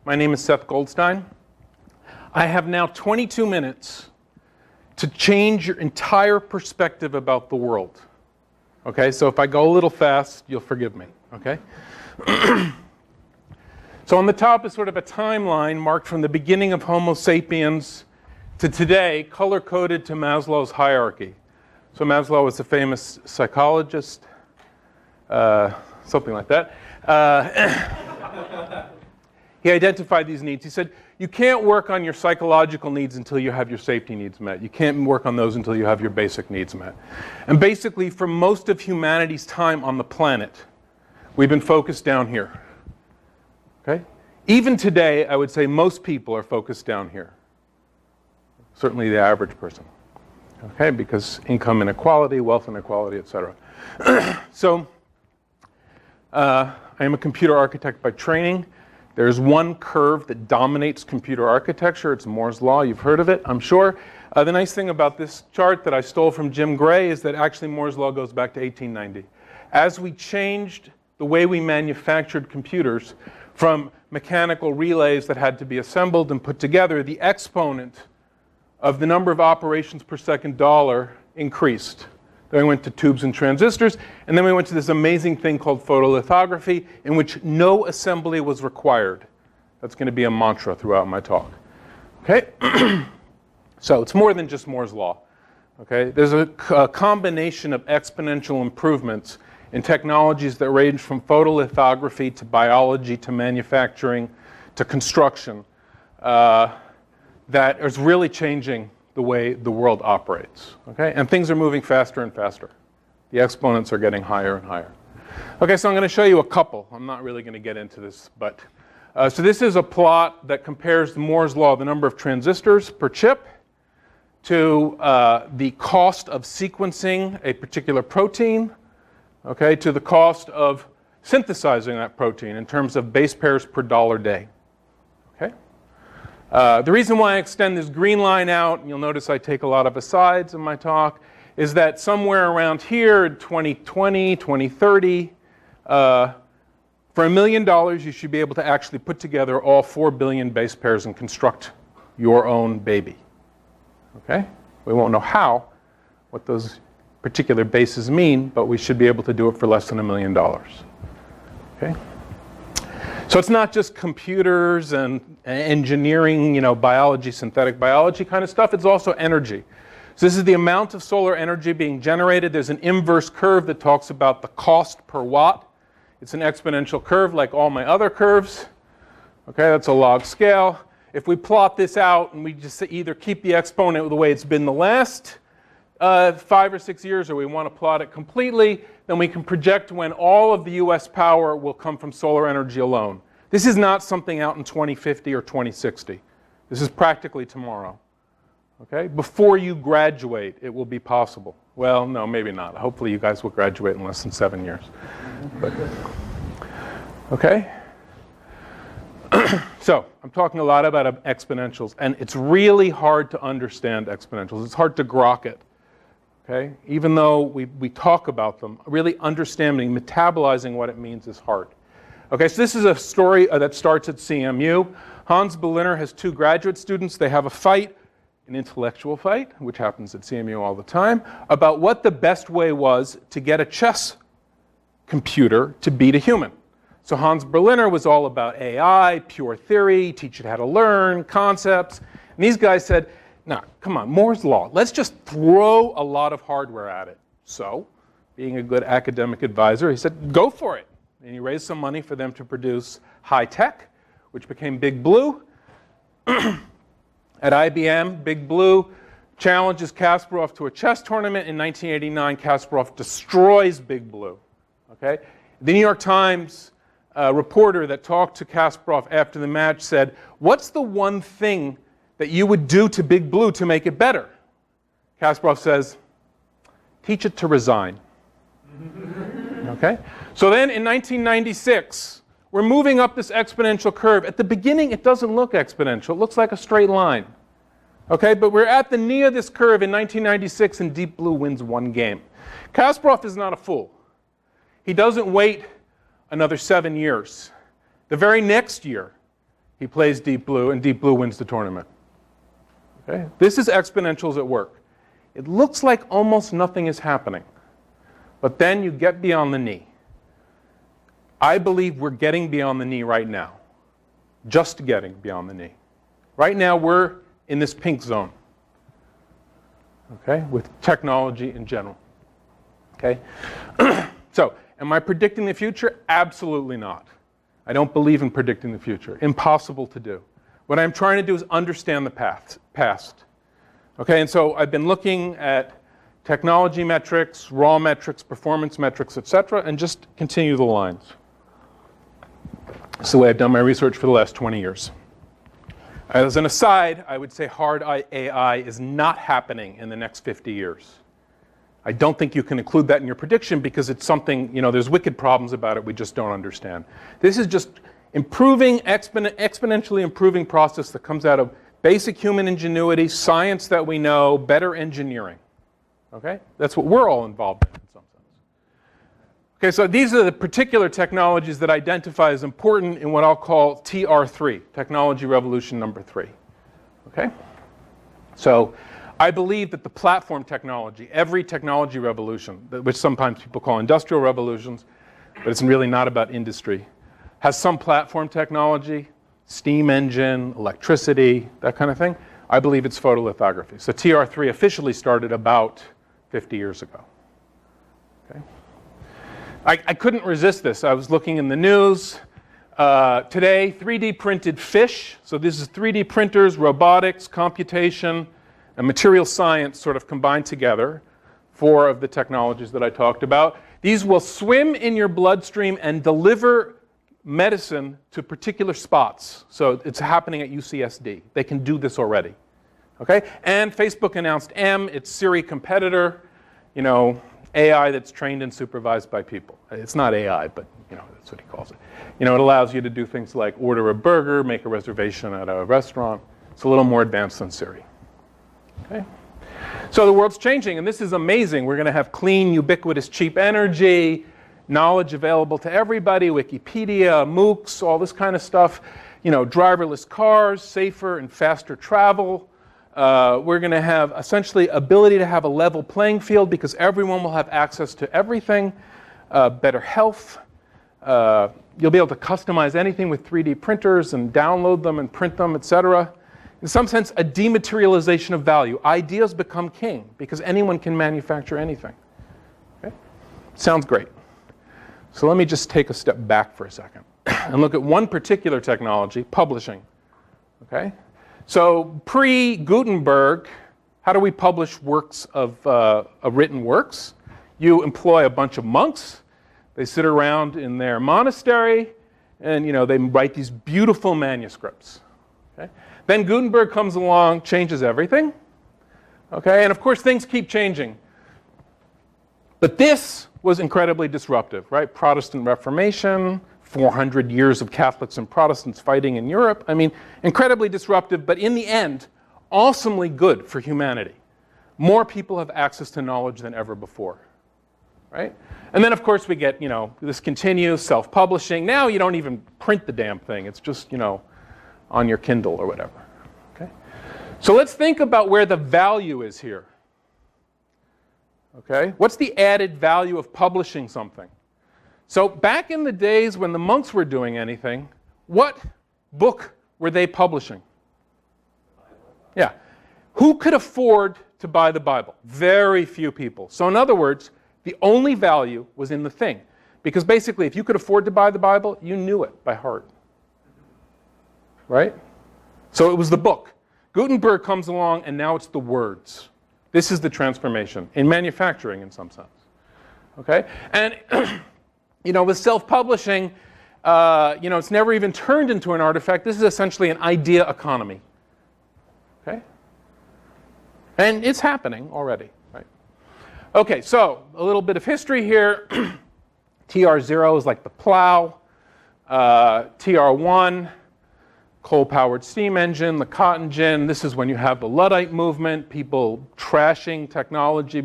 My name is Seth Goldstein. I have now 22 minutes to change your entire perspective about the world. Okay, so if I go a little fast, you'll forgive me, okay? So on the top is sort of a timeline marked from the beginning of Homo sapiens to today, color-coded to Maslow's hierarchy. So Maslow was a famous psychologist, something like that. He identified these needs. He said, you can't work on your psychological needs until you have your safety needs met. You can't work on those until you have your basic needs met. And basically, for most of humanity's time on the planet, we've been focused down here. Okay? Even today, I would say most people are focused down here. Certainly the average person. Okay? Because income inequality, wealth inequality, etc. So, I am a computer architect by training. There's one curve that dominates computer architecture. It's Moore's Law. You've heard of it, I'm sure. The nice thing about this chart that I stole from Jim Gray is that actually Moore's Law goes back to 1890. As we changed the way we manufactured computers from mechanical relays that had to be assembled and put together, the exponent of the number of operations per second dollar increased. Then we went to tubes and transistors, and then we went to this amazing thing called photolithography, in which no assembly was required. That's going to be a mantra throughout my talk. Okay? So it's more than just Moore's Law. Okay? There's a combination of exponential improvements in technologies that range from photolithography to biology to manufacturing to construction that is really changing the way the world operates, okay? And things are moving faster and faster. The exponents are getting higher and higher. Okay, so I'm going to show you a couple. I'm not really going to get into this, but so this is a plot that compares Moore's Law, the number of transistors per chip, to the cost of sequencing a particular protein, okay, to the cost of synthesizing that protein in terms of base pairs per dollar day. Okay? The reason why I extend this green line out, and you'll notice I take a lot of asides in my talk, is that somewhere around here in 2020, 2030, for $1 million, you should be able to actually put together all 4 billion base pairs and construct your own baby. Okay? We won't know how, what those particular bases mean, but we should be able to do it for less than $1 million. Okay? So it's not just computers and engineering, biology, synthetic biology kind of stuff. It's also energy. So this is the amount of solar energy being generated. There's an inverse curve that talks about the cost per watt. It's an exponential curve like all my other curves. Okay, that's a log scale. If we plot this out and we just either keep the exponent the way it's been the last 5 or 6 years, or we want to plot it completely, then we can project when all of the US power will come from solar energy alone. This is not something out in 2050 or 2060. This is practically tomorrow. Okay? Before you graduate, it will be possible. Well, no, maybe not. Hopefully you guys will graduate in less than 7 years. But, okay? So, I'm talking a lot about exponentials, and it's really hard to understand exponentials. It's hard to grok it. Okay? Even though we talk about them, really understanding, metabolizing what it means is hard. Okay, so this is a story that starts at CMU. Hans Berliner has 2 graduate students. They have a fight, an intellectual fight, which happens at CMU all the time, about what the best way was to get a chess computer to beat a human. So Hans Berliner was all about AI, pure theory, teach it how to learn, concepts. And these guys said, no, come on, Moore's Law. Let's just throw a lot of hardware at it. So, being a good academic advisor, he said, go for it. And he raised some money for them to produce high tech, which became Big Blue. At IBM, Big Blue challenges Kasparov to a chess tournament. In 1989, Kasparov destroys Big Blue. Okay? The New York Times reporter that talked to Kasparov after the match said, what's the one thing that you would do to Big Blue to make it better? Kasparov says, teach it to resign. Okay? So then in 1996, we're moving up this exponential curve. At the beginning, it doesn't look exponential. It looks like a straight line. Okay? But we're at the knee of this curve in 1996, and Deep Blue wins 1 game. Kasparov is not a fool. He doesn't wait another 7 years. The very next year, he plays Deep Blue, and Deep Blue wins the tournament. Okay? This is exponentials at work. It looks like almost nothing is happening. But then you get beyond the knee. I believe we're getting beyond the knee right now. Just getting beyond the knee. Right now, we're in this pink zone. Okay? With technology in general. Okay? So, am I predicting the future? Absolutely not. I don't believe in predicting the future. Impossible to do. What I'm trying to do is understand the past. Okay, and so I've been looking at technology metrics, raw metrics, performance metrics, etc., and just continue the lines. That's the way I've done my research for the last 20 years. As an aside, I would say hard AI is not happening in the next 50 years. I don't think you can include that in your prediction because it's something, there's wicked problems about it we just don't understand. This is just improving, exponentially improving process that comes out of basic human ingenuity, science that we know, better engineering. Okay? That's what we're all involved in some sense. Okay, so these are the particular technologies that identify as important in what I'll call TR3, Technology Revolution number 3. Okay? So I believe that the platform technology, every technology revolution, which sometimes people call industrial revolutions, but it's really not about industry, has some platform technology, steam engine, electricity, that kind of thing. I believe it's photolithography. So TR3 officially started about 50 years ago. Okay? I couldn't resist this. I was looking in the news. Today, 3D printed fish. So this is 3D printers, robotics, computation, and material science sort of combined together, 4 of the technologies that I talked about. These will swim in your bloodstream and deliver medicine to particular spots. So it's happening at UCSD. They can do this already. Okay? And Facebook announced M, its Siri competitor, AI that's trained and supervised by people. It's not AI, but that's what he calls it. It allows you to do things like order a burger, make a reservation at a restaurant. It's a little more advanced than Siri. Okay? So the world's changing, and this is amazing. We're going to have clean, ubiquitous, cheap energy, knowledge available to everybody, Wikipedia, MOOCs, all this kind of stuff. Driverless cars, safer and faster travel. We're going to have essentially ability to have a level playing field because everyone will have access to everything. Better health. You'll be able to customize anything with 3D printers and download them and print them, etc. In some sense, a dematerialization of value. Ideas become king because anyone can manufacture anything. Okay? Sounds great. So let me just take a step back for a second and look at one particular technology, publishing. Okay? So pre-Gutenberg, how do we publish works of written works? You employ a bunch of monks. They sit around in their monastery, and they write these beautiful manuscripts. Okay? Then Gutenberg comes along, changes everything. Okay? And of course, things keep changing. But this was incredibly disruptive, right? Protestant Reformation, 400 years of Catholics and Protestants fighting in Europe. I mean, incredibly disruptive, but in the end, awesomely good for humanity. More people have access to knowledge than ever before, right? And then, of course, we get, this continues, self-publishing. Now you don't even print the damn thing. It's just, on your Kindle or whatever, okay? So let's think about where the value is here, okay? What's the added value of publishing something? So back in the days when the monks were doing anything, what book were they publishing? Yeah. Who could afford to buy the Bible? Very few people. So in other words, the only value was in the thing. Because basically, if you could afford to buy the Bible, you knew it by heart. Right? So it was the book. Gutenberg comes along, and now it's the words. This is the transformation in manufacturing in some sense. Okay? And with self-publishing, it's never even turned into an artifact. This is essentially an idea economy. Okay? And it's happening already. Right? Okay, so a little bit of history here. TR0 is like the plow. TR1, coal-powered steam engine, the cotton gin. This is when you have the Luddite movement, people trashing technology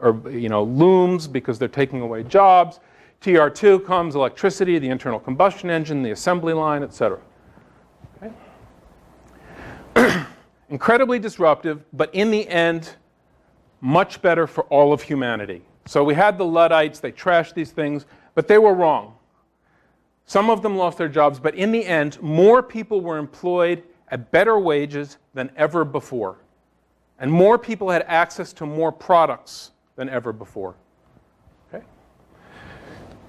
looms because they're taking away jobs. TR2 comes electricity, the internal combustion engine, the assembly line, etc. Okay? Incredibly disruptive, but in the end, much better for all of humanity. So we had the Luddites, they trashed these things, but they were wrong. Some of them lost their jobs, but in the end, more people were employed at better wages than ever before. And more people had access to more products than ever before. Okay?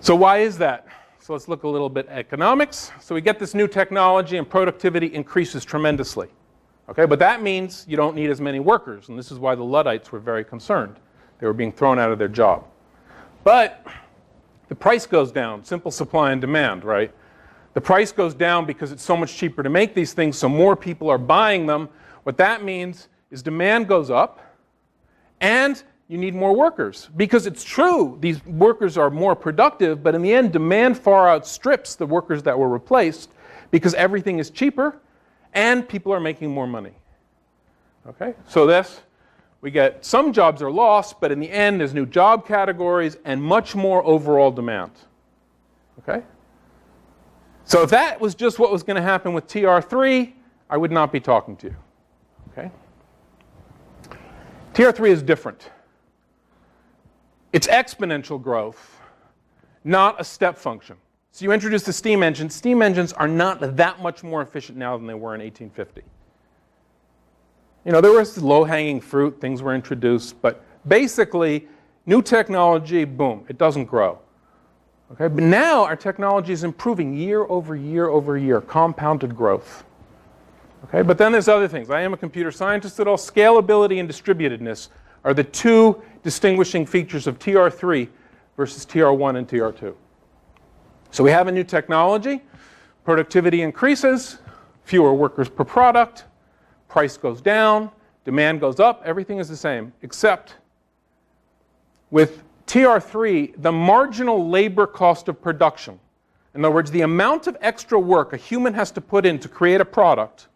So why is that? So let's look a little bit at economics. So we get this new technology and productivity increases tremendously. Okay? But that means you don't need as many workers, and this is why the Luddites were very concerned. They were being thrown out of their job. But the price goes down, simple supply and demand, right? The price goes down because it's so much cheaper to make these things, so more people are buying them. What that means is demand goes up, and you need more workers. Because it's true, these workers are more productive, but in the end, demand far outstrips the workers that were replaced because everything is cheaper, and people are making more money. Okay? So this, we get some jobs are lost, but in the end, there's new job categories and much more overall demand. Okay? So if that was just what was going to happen with TR3, I would not be talking to you. Okay? TR3 is different. It's exponential growth, not a step function. So you introduce the steam engine. Steam engines are not that much more efficient now than they were in 1850. You know, there was low-hanging fruit, things were introduced, but basically, new technology, boom, it doesn't grow. Okay? But now our technology is improving year over year over year, compounded growth. Okay? But then there's other things. I am a computer scientist at all. Scalability and distributedness are the two distinguishing features of TR3 versus TR1 and TR2. So we have a new technology, productivity increases, fewer workers per product, price goes down, demand goes up, everything is the same, except with TR3, the marginal labor cost of production, in other words, the amount of extra work a human has to put in to create a product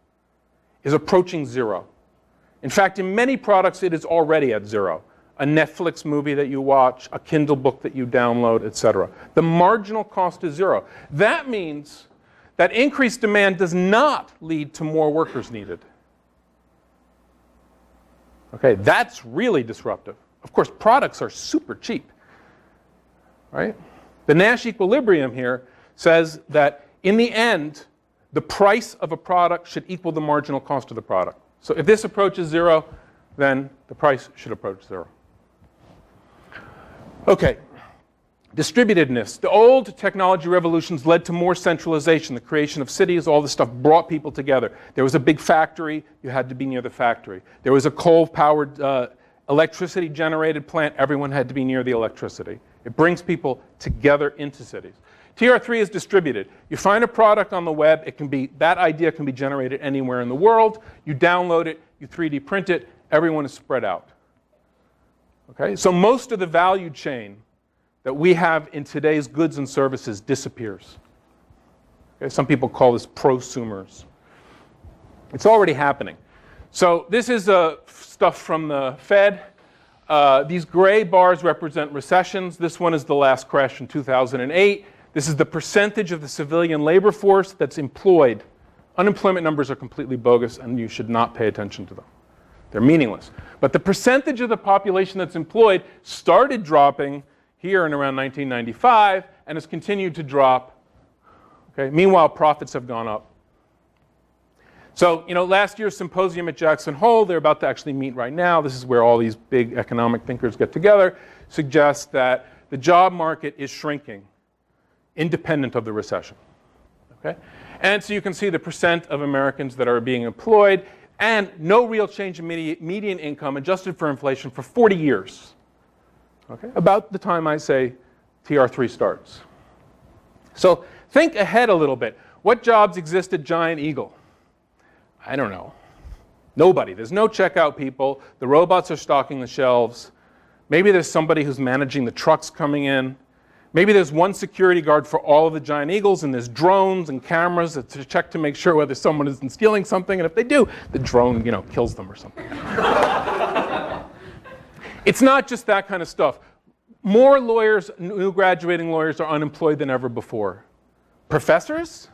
is approaching zero. In fact, in many products, it is already at zero. A Netflix movie that you watch, a Kindle book that you download, etc. The marginal cost is zero. That means that increased demand does not lead to more workers needed. Okay, that's really disruptive. Of course, products are super cheap, right? The Nash equilibrium here says that in the end, the price of a product should equal the marginal cost of the product. So if this approaches zero, then the price should approach zero. Okay, distributedness. The old technology revolutions led to more centralization, the creation of cities, all this stuff brought people together. There was a big factory, you had to be near the factory. There was a coal-powered electricity-generated plant, everyone had to be near the electricity. It brings people together into cities. TR3 is distributed. You find a product on the web, that idea can be generated anywhere in the world. You download it, you 3D print it, everyone is spread out. Okay? So most of the value chain that we have in today's goods and services disappears. Okay? Some people call this prosumers. It's already happening. So this is stuff from the Fed. These gray bars represent recessions. This one is the last crash in 2008. This is the percentage of the civilian labor force that's employed. Unemployment numbers are completely bogus, and you should not pay attention to them. They're meaningless. But the percentage of the population that's employed started dropping here in around 1995 and has continued to drop. Okay? Meanwhile, profits have gone up. So, last year's symposium at Jackson Hole, they're about to actually meet right now. This is where all these big economic thinkers get together, suggests that the job market is shrinking, independent of the recession. Okay? And so you can see the percent of Americans that are being employed, and no real change in median income adjusted for inflation for 40 years. Okay? About the time I say TR3 starts. So think ahead a little bit. What jobs exist at Giant Eagle? I don't know. Nobody. There's no checkout people. The robots are stocking the shelves. Maybe there's somebody who's managing the trucks coming in. Maybe there's one security guard for all of the Giant Eagles, and there's drones and cameras to check to make sure whether someone isn't stealing something, and if they do, the drone, kills them or something. It's not just that kind of stuff. More lawyers, new graduating lawyers, are unemployed than ever before. Professors?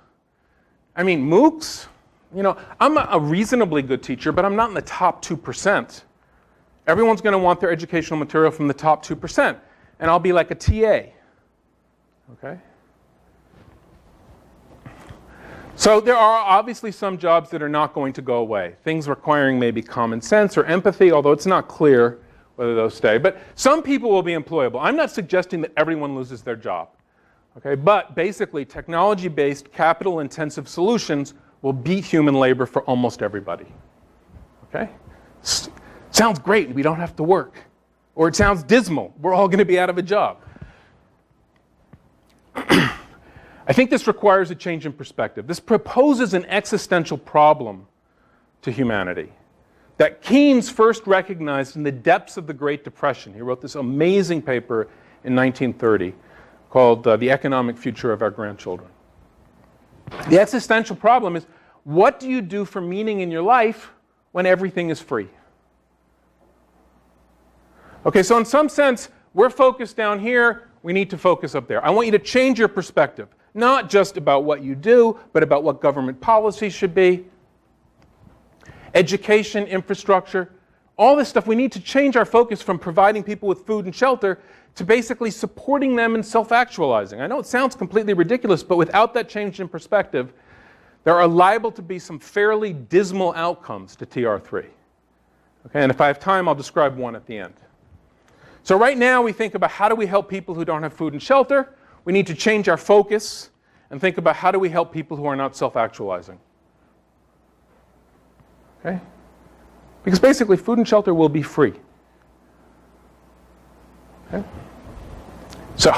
I mean, MOOCs? I'm a reasonably good teacher, but I'm not in the top 2%. Everyone's going to want their educational material from the top 2%. And I'll be like a TA. Okay? So there are obviously some jobs that are not going to go away. Things requiring maybe common sense or empathy, although it's not clear whether those stay. But some people will be employable. I'm not suggesting that everyone loses their job. Okay? But basically, technology-based, capital-intensive solutions will beat human labor for almost everybody. Okay? Sounds great, we don't have to work. Or it sounds dismal, we're all going to be out of a job. I think this requires a change in perspective. This proposes an existential problem to humanity that Keynes first recognized in the depths of the Great Depression. He wrote this amazing paper in 1930 called The Economic Future of Our Grandchildren. The existential problem is, what do you do for meaning in your life when everything is free? Okay, so in some sense, we're focused down here, we need to focus up there. I want you to change your perspective, not just about what you do, but about what government policy should be, education, infrastructure, all this stuff. We need to change our focus from providing people with food and shelter to basically supporting them and self-actualizing. I know it sounds completely ridiculous, but without that change in perspective, there are liable to be some fairly dismal outcomes to TR3. Okay, and if I have time, I'll describe one at the end. So right now, we think about how do we help people who don't have food and shelter. We need to change our focus and think about how do we help people who are not self-actualizing. Okay? Because basically, food and shelter will be free. Okay? So,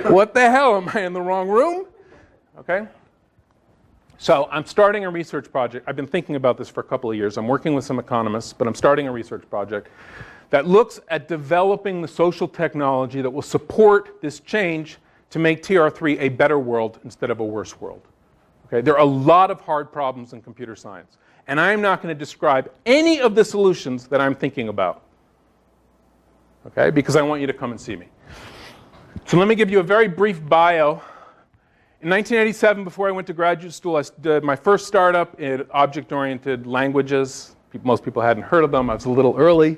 what the hell? Am I in the wrong room? Okay? So I'm starting a research project. I've been thinking about this for a couple of years. I'm working with some economists, but I'm starting a research project that looks at developing the social technology that will support this change to make TR3 a better world instead of a worse world. Okay? There are a lot of hard problems in computer science, and I'm not going to describe any of the solutions that I'm thinking about. Okay? Because I want you to come and see me. So let me give you a very brief bio. In 1987, before I went to graduate school, I did my first startup in object-oriented languages. Most people hadn't heard of them. I was a little early.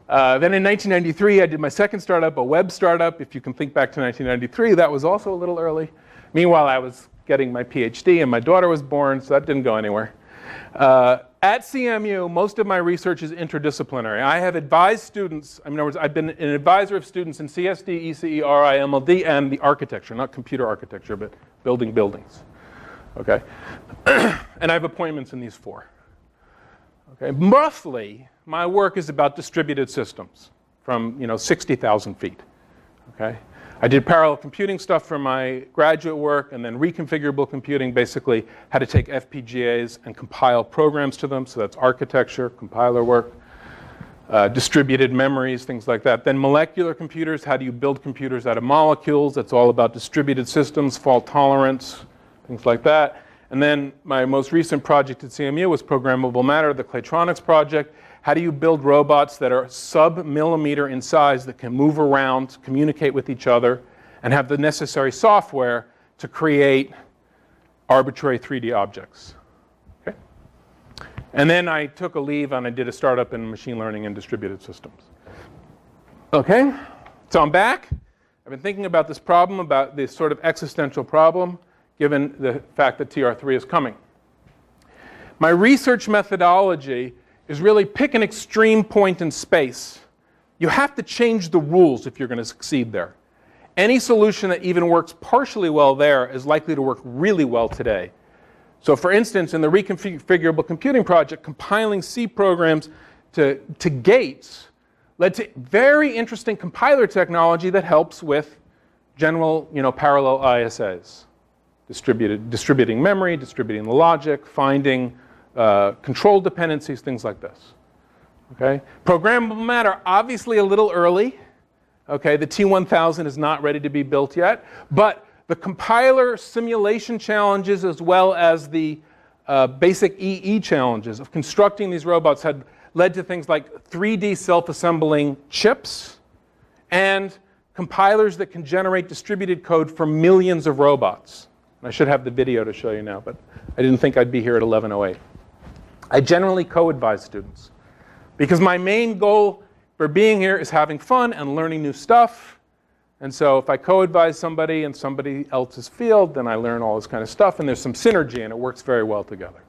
Then in 1993, I did my second startup, a web startup. If you can think back to 1993, that was also a little early. Meanwhile, I was getting my PhD, and my daughter was born, so that didn't go anywhere. At CMU, most of my research is interdisciplinary. I have advised students, in other words, I've been an advisor of students in CSD, ECE, RI, MLD, and the architecture, not computer architecture, but building buildings. Okay? And I have appointments in these four. Okay? Roughly, my work is about distributed systems from 60,000 feet. Okay? I did parallel computing stuff for my graduate work, and then reconfigurable computing, basically how to take FPGAs and compile programs to them. So that's architecture, compiler work, distributed memories, things like that. Then molecular computers, how do you build computers out of molecules? That's all about distributed systems, fault tolerance, things like that. And then my most recent project at CMU was programmable matter, the Claytronics project. How do you build robots that are sub-millimeter in size that can move around, communicate with each other, and have the necessary software to create arbitrary 3D objects? Okay? And then I took a leave and I did a startup in machine learning and distributed systems. Okay? So I'm back. I've been thinking about this problem, about this sort of existential problem, given the fact that TR3 is coming. My research methodology is really pick an extreme point in space. You have to change the rules if you're going to succeed there. Any solution that even works partially well there is likely to work really well today. So for instance, in the reconfigurable computing project, compiling C programs to gates led to very interesting compiler technology that helps with general parallel ISAs. Distributing memory, distributing the logic, finding control dependencies, things like this. Okay? Programmable matter, obviously a little early. Okay? The T1000 is not ready to be built yet. But the compiler simulation challenges as well as the basic EE challenges of constructing these robots had led to things like 3D self-assembling chips and compilers that can generate distributed code for millions of robots. And I should have the video to show you now, but I didn't think I'd be here at 11:08. I generally co-advise students because my main goal for being here is having fun and learning new stuff. And so if I co-advise somebody in somebody else's field, then I learn all this kind of stuff, and there's some synergy, and it works very well together.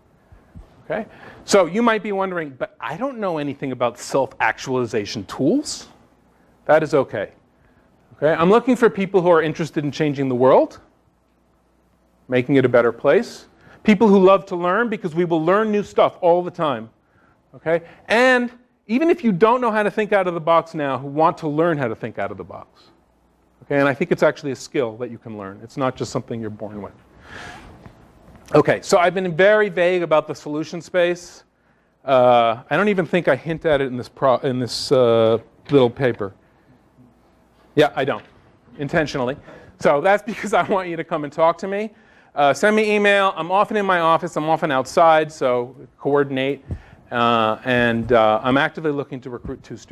Okay? So you might be wondering, but I don't know anything about self-actualization tools. That is okay. Okay? I'm looking for people who are interested in changing the world, making it a better place. People who love to learn, because we will learn new stuff all the time. Okay? And even if you don't know how to think out of the box now, who want to learn how to think out of the box. Okay? And I think it's actually a skill that you can learn. It's not just something you're born with. Okay, so I've been very vague about the solution space. I don't even think I hint at it in this little paper. Yeah, I don't, intentionally. So that's because I want you to come and talk to me. Send me email. I'm often in my office. I'm often outside, so coordinate. And I'm actively looking to recruit 2 students.